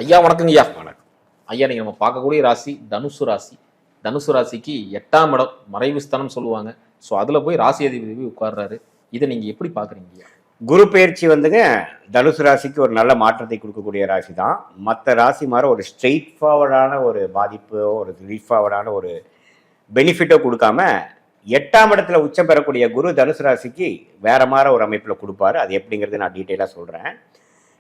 ஐயா வணக்கங்க ஐயா. வணக்கம் ஐயா. நீங்க நம்ம பார்க்கக்கூடிய ராசி தனுசு ராசி. தனுசு ராசிக்கு 8ஆம் இடம் மறைவு ஸ்தானம் சொல்லுவாங்க. ஸோ அதுல போய் ராசி அதிபதி உட்கார்றாரு. இதை நீங்க எப்படி பாக்குறீங்க ஐயா? குரு பயிற்சி வந்துங்க தனுசு ராசிக்கு ஒரு நல்ல மாற்றத்தை கொடுக்கக்கூடிய ராசி தான். மற்ற ராசி மாதிரி ஒரு ஸ்ட்ரெயிட் ஃபார்வர்டான ஒரு பாதிப்போ ஒரு ஸ்ட்ரெயிட் ஃபார்வர்டான ஒரு பெனிஃபிட்டோ கொடுக்காம 8ஆம் இடத்துல உச்சம் பெறக்கூடிய குரு தனுசு ராசிக்கு வேற மாதிரி ஒரு அமைப்பில் கொடுப்பாரு. அது எப்படிங்கிறது நான் டீட்டெயிலாக சொல்கிறேன்.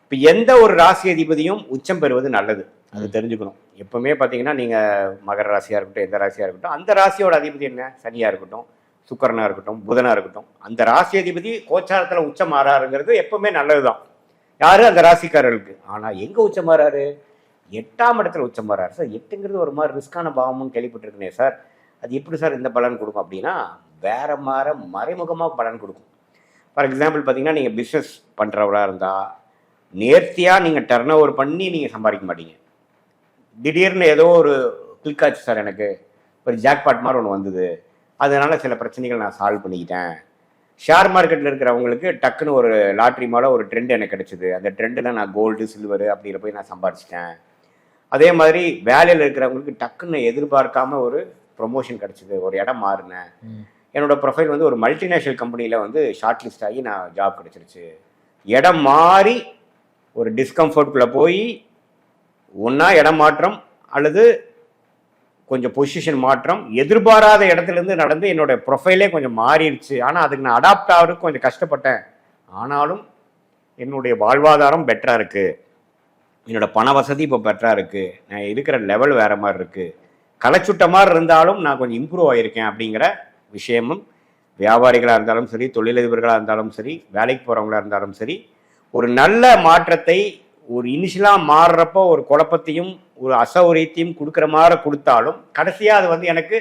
இப்போ எந்த ஒரு ராசி அதிபதியும் உச்சம் பெறுவது நல்லது, அது தெரிஞ்சுக்கணும். எப்பவுமே பார்த்தீங்கன்னா நீங்கள் மகர ராசியாக இருக்கட்டும், எந்த ராசியாக இருக்கட்டும், அந்த ராசியோட அதிபதி என்ன, சனியாக இருக்கட்டும், சுக்கரனாக இருக்கட்டும், புதனாக இருக்கட்டும், அந்த ராசி அதிபதி கோச்சாரத்தில் உச்சம் மாறாருங்கிறது எப்பவுமே நல்லது தான். யாரு அந்த ராசிக்காரர்களுக்கு. ஆனால் எங்கே உச்சம் மாறாரு? 8ஆம் இடத்துல உச்சம் மாறாரு. சார் 8ங்கிறது ஒரு மாதிரி ரிஸ்கான பாவம்னு கேள்விப்பட்டிருக்கேனே சார், அது எப்படி சார் இந்த பலன் கொடுக்கும் அப்படின்னா, வேற மாதிரி மறைமுகமாக பலன் கொடுக்கும். ஃபார் எக்ஸாம்பிள் பார்த்தீங்கன்னா, நீங்கள் பிஸ்னஸ் பண்ணுறவராக இருந்தால் நேர்த்தியாக நீங்கள் டர்ன் ஓவர் பண்ணி நீங்கள் சம்பாதிக்க மாட்டீங்க. திடீர்னு ஏதோ ஒரு கிளிக் ஆச்சு சார், எனக்கு ஒரு ஜாக்பாட் மாதிரி ஒன்று வந்தது, அதனால சில பிரச்சனைகள் நான் சால்வ் பண்ணிக்கிட்டேன். ஷேர் மார்க்கெட்டில் இருக்கிறவங்களுக்கு டக்குன்னு ஒரு லாட்ரி மேலே ஒரு ட்ரெண்ட் எனக்கு கிடைச்சிது, அந்த ட்ரெண்டில் நான் கோல்டு சில்வரு அப்படிங்கிற போய் நான் சம்பாதிச்சிட்டேன். அதே மாதிரி வேலையில் இருக்கிறவங்களுக்கு டக்குன்னு எதிர்பார்க்காம ஒரு ப்ரொமோஷன் கிடச்சிது, ஒரு இடம் மாறினேன், என்னோட ப்ரொஃபைல் வந்து ஒரு மல்டிநேஷனல் கம்பெனியில் வந்து ஷார்ட் லிஸ்ட் ஆகி நான் ஜாப் கிடச்சிருச்சு. இடம் மாறி ஒரு டிஸ்கம்ஃபர்ட்குள்ளே போய் ஒன்றா இடம் மாற்றம் அல்லது கொஞ்சம் பொசிஷன் மாற்றம் எதிர்பாராத இடத்துலேருந்து நடந்து என்னோட ப்ரொஃபைலே கொஞ்சம் மாறிடுச்சு. ஆனால் அதுக்கு நான் அடாப்ட் ஆகிறதுக்கு கொஞ்சம் கஷ்டப்பட்டேன். ஆனாலும் என்னுடைய வாழ்வாதாரம் பெட்டராக இருக்குது, என்னோட பண வசதி இப்போ பெட்டராக இருக்குது, நான் இருக்கிற லெவல் வேறு மாதிரி இருக்குது, களைச்சுட்ட மாதிரி இருந்தாலும் நான் கொஞ்சம் இம்ப்ரூவ் ஆகியிருக்கேன் அப்படிங்கிற விஷயமும் வியாபாரிகளாக இருந்தாலும் சரி, தொழிலதிபர்களாக இருந்தாலும் சரி, வேலைக்கு போகிறவங்களாக இருந்தாலும் சரி, ஒரு நல்ல மாற்றத்தை ஒரு இனிஷியலாக மாறுறப்போ ஒரு குழப்பத்தையும் ஒரு அசௌரியத்தையும் கொடுக்குற மாதிரி கொடுத்தாலும் கடைசியாக அது வந்து எனக்கு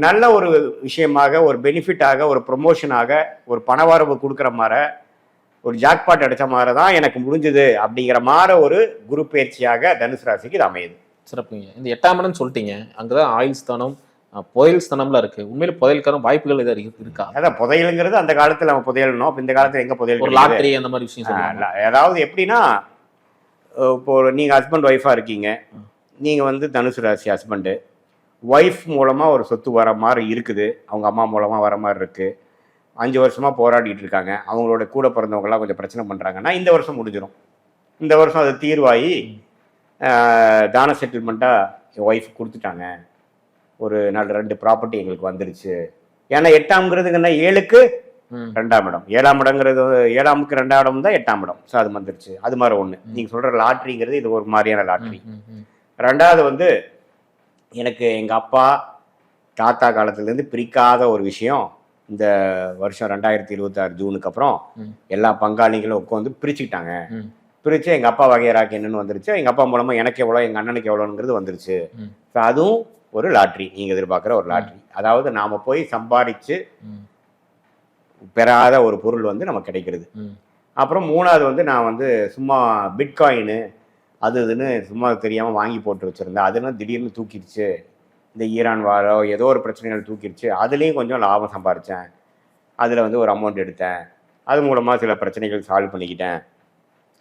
நல்ல ஒரு விஷயமாக, ஒரு பெனிஃபிட்டாக, ஒரு ப்ரொமோஷனாக, ஒரு பணவரவு கொடுக்குற மாதிரி, ஒரு ஜாக்பாட் அடித்த மாதிரி தான் எனக்கு முடிஞ்சது அப்படிங்கிற மாதிரி ஒரு குரு பயிற்சியாக தனுசு ராசிக்கு இது அமையுது. சிறப்புங்க. இந்த 8ஆம் இடம் சொல்லிட்டீங்க, அங்கதான் ஆயுள் ஸ்தானம், புதையல் ஸ்தானம்லாம் இருக்கு. உண்மையில புதையலுக்கான வாய்ப்புகள் ஏதாவது இருக்கா? அதான் புதையலுங்கிறது அந்த காலத்துல நம்ம புதையலணும். அப்ப இந்த காலத்துல எங்க புதையல்? ஒரு லாட்டரி அந்த மாதிரி விஷயம். அதாவது எப்படின்னா, இப்போ நீங்க ஹஸ்பண்ட் ஒய்ஃபா இருக்கீங்க, நீங்க வந்து தனுசு ராசி ஹஸ்பண்டு, ஒய்ஃப் மூலமா ஒரு சொத்து வர மாதிரி இருக்குது, அவங்க அம்மா மூலமா வர மாதிரி இருக்கு, 5 வருஷமா போராடிட்டு இருக்காங்க, அவங்களோட கூட பிறந்தவங்கலாம் கொஞ்சம் பிரச்சனை பண்றாங்கன்னா இந்த வருஷம் முடிஞ்சிடும். இந்த வருஷம் அது தீர்வாகி தான செட்டில்மெண்ட்டாக என் ஒய்ஃப் கொடுத்துட்டாங்க, ஒரு 2 ப்ராப்பர்ட்டி எங்களுக்கு வந்துருச்சு. ஏன்னா 8ஆம்ங்கிறதுங்கன்னா 7க்கு 2ஆம் இடம், 7ஆம் இடங்கிறது 7ஆமுக்கு 2ஆம் இடம் தான் 8ஆம் இடம். ஸோ அது வந்துருச்சு. அது மாதிரி ஒன்று. நீங்கள் சொல்கிற லாட்ரிங்கிறது இது ஒரு மாதிரியான லாட்ரி. 2வது வந்து எனக்கு எங்கள் அப்பா தாத்தா காலத்துலேருந்து பிரிக்காத ஒரு விஷயம், இந்த வருஷம் 2026 ஜூனுக்கு அப்புறம் எல்லா பங்காளிகளும் உட்காந்து பிரிச்சுக்கிட்டாங்க. பிரித்து எங்கள் அப்பா வகையராக்கு என்னென்னு வந்துருச்சு, எங்கள் அப்பா மூலமாக எனக்கு எவ்வளோ, எங்கள் அண்ணனுக்கு எவ்வளோங்கிறது வந்துருச்சு. ஸோ அதுவும் ஒரு லாட்ரி, நீங்கள் எதிர்பார்க்குற ஒரு லாட்ரி. அதாவது நாம் போய் சம்பாதிச்சு பெறாத ஒரு பொருள் வந்து நமக்கு கிடைக்கிறது. அப்புறம் 3வது வந்து நான் வந்து சும்மா பிட்காயின்னு அது இதுன்னு சும்மா தெரியாமல் வாங்கி போட்டு வச்சுருந்தேன், அதுன்னு திடீர்னு தூக்கிடுச்சு, இந்த ஈரான் வாரோ ஏதோ ஒரு பிரச்சனைகள் தூக்கிடுச்சு, அதுலேயும் கொஞ்சம் லாபம் சம்பாதிச்சேன், அதில் வந்து ஒரு அமௌண்ட் எடுத்தேன், அது மூலமாக சில பிரச்சனைகள் சால்வ் பண்ணிக்கிட்டேன்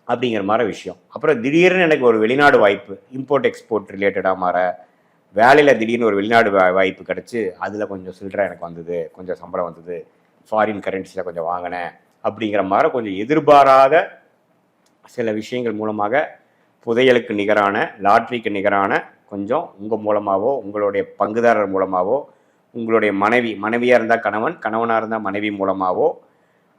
அப்படிங்கிற மாதிரி விஷயம். அப்புறம் திடீர்னு எனக்கு ஒரு வெளிநாடு வாய்ப்பு, இம்போர்ட் எக்ஸ்போர்ட் ரிலேட்டடாக மாற வேலையில் திடீர்னு ஒரு வெளிநாடு வாய்ப்பு கிடச்சி, அதில் கொஞ்சம் சில்லறை எனக்கு வந்தது, கொஞ்சம் சம்பளம் வந்தது, ஃபாரின் கரன்சியில் கொஞ்சம் வாங்கினேன் அப்படிங்கிற மாதிரி கொஞ்சம் எதிர்பாராத சில விஷயங்கள் மூலமாக புதையலுக்கு நிகரான, லாட்ரிக்கு நிகரான கொஞ்சம் உங்கள் மூலமாகவோ, உங்களுடைய பங்குதாரர் மூலமாகவோ, உங்களுடைய மனைவியாக இருந்தால் கணவன், கணவனாக இருந்தால் மனைவி மூலமாகவோ,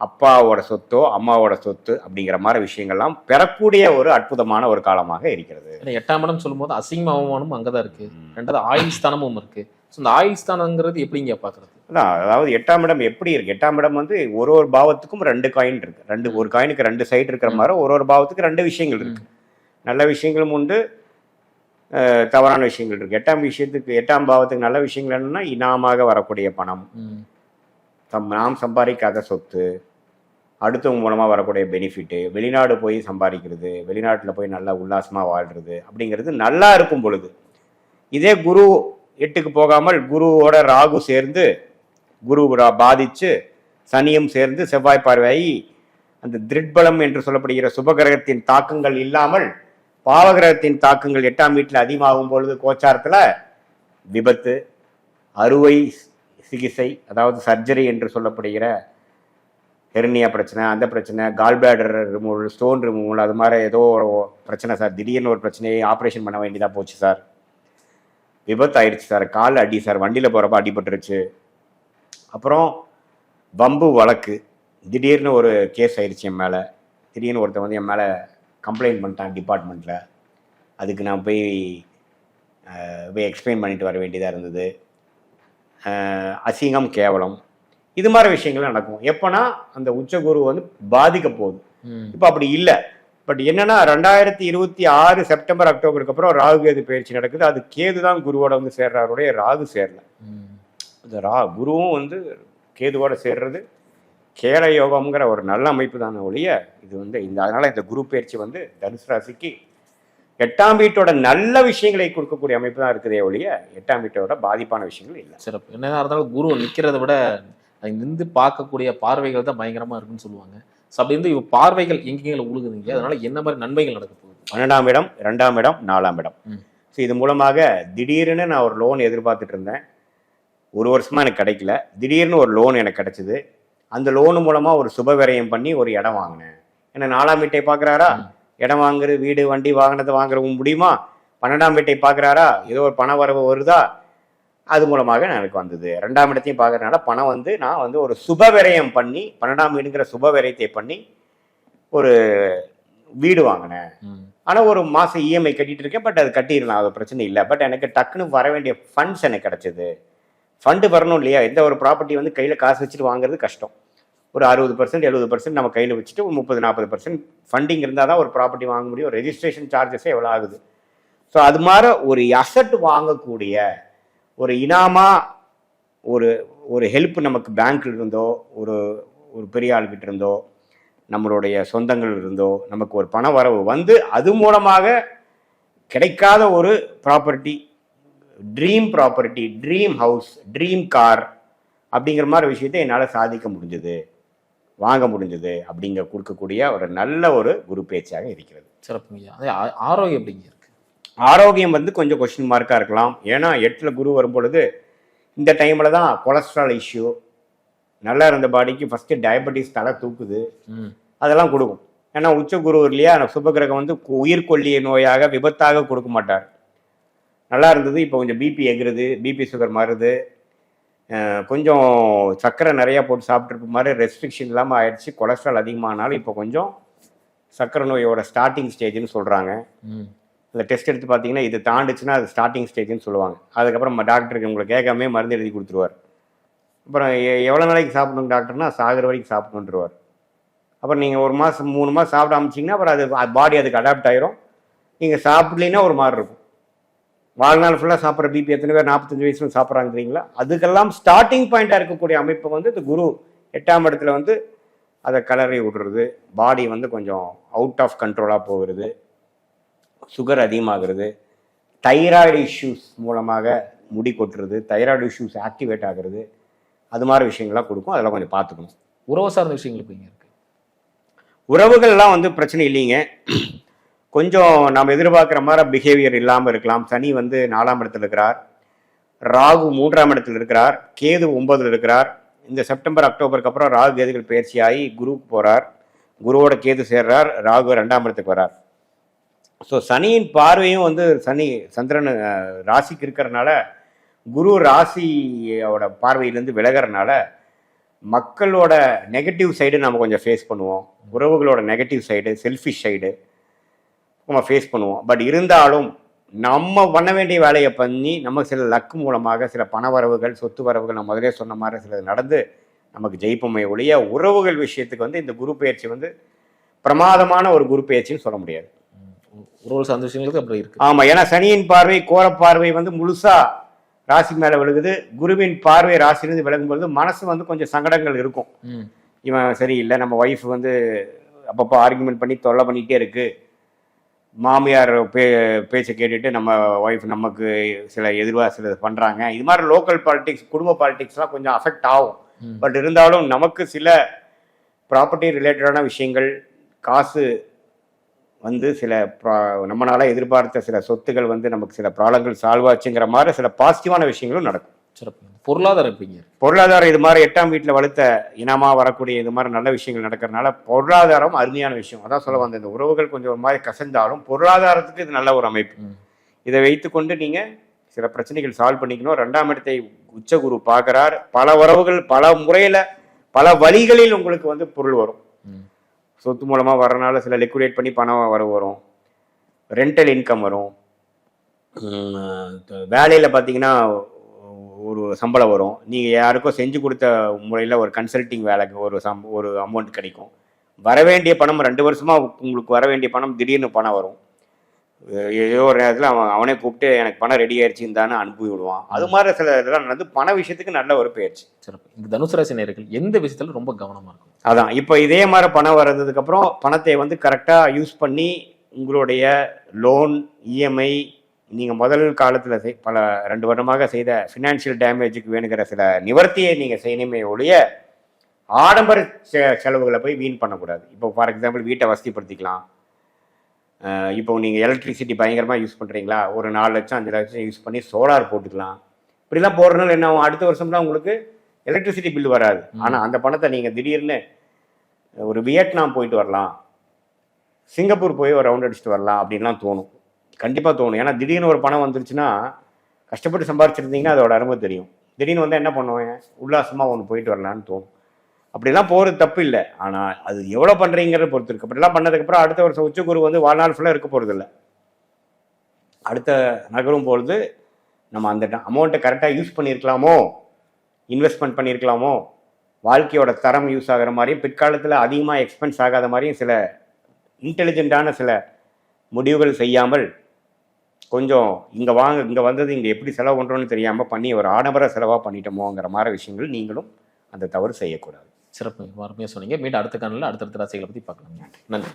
அப்பாவோட சொத்தோ அம்மாவோட சொத்து அப்படிங்கிற மாதிரி விஷயங்கள்லாம் பெறக்கூடிய ஒரு அற்புதமான ஒரு காலமாக இருக்கிறது. 8ஆம் இடம் சொல்லும்போது அசிங்க அவமானமும் அங்கதான் இருக்கு. 2வது ஆயுள் ஸ்தானமும் இருக்கு. இந்த ஆயுள் ஸ்தானங்கிறது எப்படிங்க பாக்குறது? அதாவது 8ஆம் இடம் எப்படி இருக்கு? 8ஆம் இடம் வந்து ஒரு பாவத்துக்கும் 2 காயின் இருக்கு. ஒரு காயினுக்கு 2 சைடு இருக்கிற மாதிரி ஒரு பாவத்துக்கு 2 விஷயங்கள் இருக்கு. நல்ல விஷயங்களும் உண்டு, தவறான விஷயங்கள் இருக்கு. 8ஆம் பாவத்துக்கு நல்ல விஷயங்கள் என்னன்னா, இனாமாக வரக்கூடிய பணம், நாம் சம்பாதிக்காத சொத்து, அடுத்தவங்க மூலமாக வரக்கூடிய பெனிஃபிட்டு, வெளிநாடு போய் சம்பாதிக்கிறது, வெளிநாட்டில் போய் நல்லா உல்லாசமாக வாழ்கிறது அப்படிங்கிறது நல்லா இருக்கும் பொழுது. இதே குரு 8க்கு போகாமல் குருவோட ராகு சேர்ந்து, குரு பாதிச்சு சனியும் சேர்ந்து செவ்வாய் பார்வையாகி அந்த திருட்பலம் என்று சொல்லப்படுகிற சுபகிரகத்தின் தாக்கங்கள் இல்லாமல் பாவகிரகத்தின் தாக்கங்கள் 8ஆம் வீட்டில் அதிகமாகும் பொழுது கோச்சாரத்தில் விபத்து, அறுவை சிகிச்சை, அதாவது சர்ஜரி என்று சொல்லப்படுகிற ஹெர்னியா பிரச்சனை, அந்த பிரச்சனை, கால்பிளாடர் ரிமூவல், ஸ்டோன் ரிமூவல், அது மாதிரி ஏதோ ஒரு பிரச்சனை சார், திடீர்னு ஒரு பிரச்சனையை ஆப்ரேஷன் பண்ண வேண்டியதாக போச்சு சார், விபத்து ஆயிடுச்சு சார், கால் அடி சார், வண்டியில் போகிறப்ப அடிபட்டுருச்சு, அப்புறம் வம்பு வழக்கு, திடீர்னு ஒரு கேஸ் ஆயிடுச்சு என் மேலே, திடீர்னு ஒருத்தர் வந்து என் மேலே கம்ப்ளைண்ட் பண்ணிட்டான் டிபார்ட்மெண்ட்டில், அதுக்கு நான் போய் எக்ஸ்பிளைன் பண்ணிட்டு வர வேண்டியதாக இருந்தது, அசிங்கம், கேவலம், இது மாதிரி விஷயங்கள் நடக்கும். எப்போனா அந்த உச்சகுரு வந்து பாதிக்க போகுது. இப்போ அப்படி இல்லை. பட் என்னன்னா 2026 செப்டம்பர் அக்டோபருக்கு அப்புறம் ராகு கேது பயிற்சி நடக்குது. அது கேது தான் குருவோட வந்து சேர்றாருடைய, ராகு சேரல. இந்த குருவும் வந்து கேதுவோட சேர்றது கேர யோகம்ங்கிற ஒரு நல்ல அமைப்பு தானே ஒழிய இது வந்து அதனால இந்த குரு பயிற்சி வந்து தனுசு ராசிக்கு 8ஆம் வீட்டோட நல்ல விஷயங்களை கொடுக்கக்கூடிய அமைப்பு தான் இருக்குதே ஒழிய 8ஆம் வீட்டோட பாதிப்பான விஷயங்கள் இல்லை. சிறப்பு. என்னதான் இருந்தாலும் குரு நிற்கிறத விட நின்று பார்க்கக்கூடிய பார்வைகள் தான் பயங்கரமா இருக்குன்னு சொல்லுவாங்க. ஸோ அப்படி இருந்து பார்வைகள் எங்கெங்க உழுகுதுங்க, அதனால என்ன மாதிரி நன்மைகள் நடக்க போகுது? 12ஆம் இடம், 2ஆம் இடம், 4ஆம் இடம். ஸோ இது மூலமாக திடீர்னு நான் ஒரு லோன் எதிர்பார்த்துட்டு இருந்தேன், ஒரு வருஷமா எனக்கு கிடைக்கல. திடீர்னு ஒரு லோன் எனக்கு கிடைச்சிது. அந்த லோனு மூலமா ஒரு சுப விரயம் பண்ணி ஒரு இடம் வாங்கினேன். ஏன்னா 4ஆம் வீட்டை பார்க்குறாரா, இடம் வாங்குறது, வீடு வண்டி வாங்கினதை வாங்குறவும் முடியுமா. 12ஆம் வீட்டை பார்க்குறாரா, ஏதோ ஒரு பண வரவு வருதா, அது மூலமாக எனக்கு வந்தது. 2ஆம் இடத்தையும் பார்க்கறதுனால பணம் வந்து நான் வந்து ஒரு சுப விரயம் பண்ணி 12ஆம் வீடுங்கிற சுப விரயத்தை பண்ணி ஒரு வீடு வாங்கினேன். ஆனால் ஒரு மாதம் இஎம்ஐ கட்டிட்டு இருக்கேன். பட் அது கட்டிடலாம், அது பிரச்சனை இல்லை. பட் எனக்கு டக்குன்னு வர வேண்டிய ஃபண்ட்ஸ் எனக்கு கிடைச்சது. ஃபண்டு வரணும் இல்லையா? எந்த ஒரு ப்ராப்பர்ட்டி வந்து கையில் காசு வச்சுட்டு வாங்குறது கஷ்டம். ஒரு 60% 70% நம்ம கையில் வச்சுட்டு ஒரு 30-40% ஃபண்டிங் இருந்தால் தான் ஒரு ப்ராப்பர்ட்டி வாங்க முடியும். ரெஜிஸ்ட்ரேஷன் சார்ஜஸே எவ்வளோ ஆகுது. ஸோ அது மாதிரி ஒரு அசட் வாங்கக்கூடிய ஒரு இனாமா ஒரு ஒரு ஹெல்ப் நமக்கு பேங்க்ல இருந்தோ, ஒரு ஒரு பெரிய ஆள்கிட்ட இருந்தோ, நம்மளுடைய சொந்தங்கள் இருந்தோ நமக்கு ஒரு பண வரவு வந்து அது மூலமாக கிடைக்காத ஒரு property, dream property, dream house, dream car அப்படிங்கிற மாதிரி விஷயத்தை என்னால் சாதிக்க முடிஞ்சது, வாங்க முடிஞ்சது அப்படிங்கிற கொடுக்கக்கூடிய ஒரு நல்ல ஒரு குரு பேச்சாக இருக்கிறது. சிறப்புங்க. அதே ஆரோக்கியம் எப்படிங்க இருக்கு? ஆரோக்கியம் வந்து கொஞ்சம் கொஸ்டின் மார்க்காக இருக்கலாம். ஏன்னா 8ல் குரு வரும்பொழுது இந்த டைமில் தான் கொலஸ்ட்ரால் இஷ்யூ, நல்லா இருந்த பாடிக்கு ஃபஸ்ட்டு டயபெட்டிஸ் தலை தூக்குது, அதெல்லாம் கொடுக்கும். ஏன்னா உச்ச குரு இல்லையா, சுபகிரகம் வந்து உயிர்கொல்லிய நோயாக விபத்தாக கொடுக்க மாட்டார். நல்லா இருந்தது, இப்போ கொஞ்சம் பிபி எகுறது, பிபி சுகர் மாறுது, கொஞ்சம் சர்க்கரை நிறையா போட்டு சாப்பிட்ருக்க மாதிரி ரெஸ்ட்ரிக்ஷன் இல்லாமல் ஆயிடுச்சு. கொலஸ்ட்ரால் அதிகமானாலும் இப்போ கொஞ்சம் சர்க்கரை நோயோட ஸ்டார்டிங் ஸ்டேஜ்னு சொல்கிறாங்க. இந்த டெஸ்ட் எடுத்து பார்த்தீங்கன்னா இது தாண்டுச்சுன்னா அது ஸ்டார்டிங் ஸ்டேஜ்னு சொல்லுவாங்க. அதுக்கப்புறம் டாக்டருக்கு உங்களை கேட்காமே மருந்து எழுதி கொடுத்துருவார். அப்புறம் எவ்வளோ நாளைக்கு சாப்பிடணும் டாக்டர்னா சாகிற வரைக்கும் சாப்பிடணுன்றவார். அப்புறம் நீங்கள் 1 மாதம் 3 மாதம் சாப்பிட ஆரம்பிச்சிங்கன்னா அப்புறம் அது பாடி அதுக்கு அடாப்ட் ஆயிரும். நீங்கள் சாப்பிட்லீங்கன்னா ஒரு மாதிரி இருக்கும். வாழ்நாள் ஃபுல்லாக சாப்பிட்ற பிபி எத்தனை பேர் 45 வயசுல சாப்பிட்றாங்கிறீங்களா? அதுக்கெல்லாம் ஸ்டார்டிங் பாயிண்டாக இருக்கக்கூடிய அமைப்பை வந்து இந்த குரு 8ஆம் இடத்துல வந்து அதை கலரை விடுறது, பாடி வந்து கொஞ்சம் அவுட் ஆஃப் கண்ட்ரோலாக போகிறது, சுகர் அதிகமாகிறது, தைராய்டு இஷ்யூஸ் மூலமாக முடி கொட்டுறது, தைராய்டு இஷ்யூஸ் ஆக்டிவேட் ஆகிறது, அது மாதிரி விஷயங்கள்லாம் கொடுக்கும். அதெல்லாம் கொஞ்சம் பார்த்துக்கணும். உறவு சார்ந்த விஷயங்கள் எப்படிங்க இருக்கு? உறவுகள்லாம் வந்து பிரச்சனை இல்லைங்க. கொஞ்சம் நாம் எதிர்பார்க்குற மாதிரி பிஹேவியர் இல்லாமல் இருக்கலாம். சனி வந்து 4ஆம் இடத்துல இருக்கிறார், ராகு 3ஆம் இடத்துல இருக்கிறார், கேது 9ல் இருக்கிறார். இந்த செப்டம்பர் அக்டோபருக்கு அப்புறம் ராகு கேதுகள் பயிற்சியாகி குருவுக்கு போகிறார். குருவோட கேது சேர்றார், ராகு 2ஆம் இடத்துக்கு வரார். ஸோ சனியின் பார்வையும் வந்து சனி சந்திரன் ராசிக்கு இருக்கிறனால, குரு ராசியோட பார்வையிலேருந்து விலகிறனால மக்களோட நெகட்டிவ் சைடு நம்ம கொஞ்சம் ஃபேஸ் பண்ணுவோம். உறவுகளோட நெகட்டிவ் சைடு, செல்ஃபிஷ் சைடு நம்ம ஃபேஸ் பண்ணுவோம். பட் இருந்தாலும் நம்ம பண்ண வேண்டிய வேலையை பண்ணி நமக்கு சில லக்கு மூலமாக சில பண வரவுகள், சொத்து வரவுகள், நம்ம முதலே சொன்ன மாதிரி சில நடந்து நமக்கு ஜெயிப்போமே ஒழிய உறவுகள் விஷயத்துக்கு வந்து இந்த குரு பயிற்சி வந்து பிரமாதமான ஒரு குரு பயிற்சின்னு சொல்ல முடியாது. உறவு சார்ந்த விஷயங்களுக்கு அப்படி இருக்கு. ஆமாம், ஏன்னா சனியின் பார்வை, கோர பார்வை வந்து முழுசா ராசி மேலே விழுகுது. குருவின் பார்வை ராசிலிருந்து விலகும் பொழுது மனசு வந்து கொஞ்சம் சங்கடங்கள் இருக்கும். இவன் சரியில்லை, நம்ம ஒய்ஃப் வந்து அப்பப்போ ஆர்குமெண்ட் பண்ணி தொல்லை பண்ணிகிட்டே இருக்கு, மாமியார் பேச்சை கேட்டுட்டு நம்ம ஒய்ஃப் நமக்கு சில எதிர்வாக சில பண்ணுறாங்க. இது மாதிரி லோக்கல் பாலிடிக்ஸ், குடும்ப பாலிடிக்ஸ்லாம் கொஞ்சம் அஃபெக்ட் ஆகும். பட் இருந்தாலும் நமக்கு சில ப்ராப்பர்ட்டி ரிலேட்டடான விஷயங்கள், காசு வந்து சில நம்மளால எதிர்பார்த்த சில சொத்துகள் வந்து நமக்கு சில ப்ராப்ளங்கள் சால்வ் ஆச்சுங்கிற மாதிரி சில பாசிட்டிவான விஷயங்களும் நடக்கும். சிறப்பு. பொருளாதாரம் எப்படிங்க? பொருளாதாரம் இது மாதிரி 8ஆம் வீட்டில் வலுத்த இனமா வரக்கூடிய இது மாதிரி நல்ல விஷயங்கள் நடக்கிறதுனால பொருளாதாரம் அருமையான விஷயம். அதான் சொல்ல வந்த இந்த உறவுகள் கொஞ்சம் ஒரு மாதிரி கசந்தாலும் பொருளாதாரத்துக்கு இது நல்ல ஒரு அமைப்பு. இதை வைத்துக்கொண்டு நீங்கள் சில பிரச்சனைகள் சால்வ் பண்ணிக்கணும். 2ஆம் இடத்தை உச்சகுரு பார்க்குறார். பல உறவுகள் பல முறையில் பல வழிகளில் உங்களுக்கு வந்து பொருள் வரும். சொத்து மூலமாக வரனால சில லிக்விடேட் பண்ணி பணம் வரும். ரெண்டல் இன்கம் வரும். வேலையில் பார்த்தீங்கன்னா ஒரு சம்பளம் வரும். நீங்கள் யாருக்கும் செஞ்சு கொடுத்த முறையில் ஒரு கன்சல்டிங் வேலைக்கு ஒரு அமௌண்ட் கிடைக்கும். வர வேண்டிய பணம் 2 வருஷமாக உங்களுக்கு வர வேண்டிய பணம் திடீர்னு பணம் வரும். ஏதோ ஒரு நேரத்தில் அவனே கூப்பிட்டு எனக்கு பணம் ரெடி ஆயிடுச்சுன்னு தானே அனுப்பி விடுவான். அது மாதிரி சில இதெல்லாம் நடந்து பண விஷயத்துக்கு நல்ல ஒரு பயிற்சி. சிறப்பு. இந்த தனுசு ராசி நேயர்கள் எந்த விஷயத்துல ரொம்ப கவனமா இருக்கும்? அதான் இப்போ இதே மாதிரி பணம் வர்றதுக்கப்புறம் பணத்தை வந்து கரெக்டாக யூஸ் பண்ணி உங்களுடைய லோன் இஎம்ஐ நீங்கள் முதல் காலத்தில் பல 2 வருடமாக செய்த ஃபினான்ஷியல் டேமேஜுக்கு வேணுங்கிற சில நிவர்த்தியை நீங்கள் செய்யணுமே ஒழிய ஆடம்பர செலவுகளை போய் வீண் பண்ணக்கூடாது. இப்போ ஃபார் எக்ஸாம்பிள் வீட்டை வசதிப்படுத்திக்கலாம். இப்போ நீங்கள் எலக்ட்ரிசிட்டி பயங்கரமாக யூஸ் பண்ணுறீங்களா, ஒரு 4 லட்சம் 5 லட்சம் யூஸ் பண்ணி சோலார் போட்டுக்கலாம். இப்படிலாம் போடுறதுனால என்ன ஆகும், அடுத்த வருஷம்லாம் உங்களுக்கு எலக்ட்ரிசிட்டி பில் வராது. ஆனால் அந்த பணத்தை நீங்கள் திடீர்னு ஒரு வியட்நாம் போயிட்டு வரலாம், சிங்கப்பூர் போய் ஒரு ரவுண்ட் அடிச்சுட்டு வரலாம் அப்படின்லாம் தோணும். கண்டிப்பாக தோணும். ஏன்னா திடீர்னு ஒரு பணம் வந்துருச்சுன்னா கஷ்டப்பட்டு சம்பாரிச்சிருந்தீங்கன்னா அதோட அருமை தெரியும். திடீர்னு வந்து என்ன பண்ணுவேன், உல்லாசமாக ஒன்று போயிட்டு வரலான்னு தோணும். அப்படிலாம் போகிறது தப்பு இல்லை. ஆனால் அது எவ்வளோ பண்ணுறீங்கிறத பொறுத்து இருக்குது. அப்படிலாம் பண்ணதுக்கப்புறம் அடுத்த வருஷம் உச்சகுரு வந்து வாழ்நாள் ஃபுல்லாக இருக்க போகிறதில்ல. அடுத்த நகரும் பொழுது நம்ம அந்த அமௌண்ட்டை கரெக்டாக யூஸ் பண்ணியிருக்கலாமோ, இன்வெஸ்ட்மெண்ட் பண்ணியிருக்கலாமோ, வாழ்க்கையோட தரம் யூஸ் ஆகிற மாதிரியும் பிற்காலத்தில் அதிகமாக எக்ஸ்பென்ஸ் ஆகாத மாதிரியும் சில இன்டெலிஜென்ட்டான சில முடிவுகள் செய்யாமல் கொஞ்சம் இங்கே வந்தது இங்கே எப்படி செலவு பண்ணுறோன்னு தெரியாமல் பண்ணி ஒரு ஆடம்பர செலவாக பண்ணிட்டோமோங்கிற மாதிரி விஷயங்கள் நீங்களும் அந்த தவறு செய்யக்கூடாது. சிறப்பு. அருமையாக சொன்னீங்க. மீண்டும் அடுத்த காணொலியில் அடுத்தடுத்த ராசிகளை பற்றி பார்க்கலாம். நன்றி.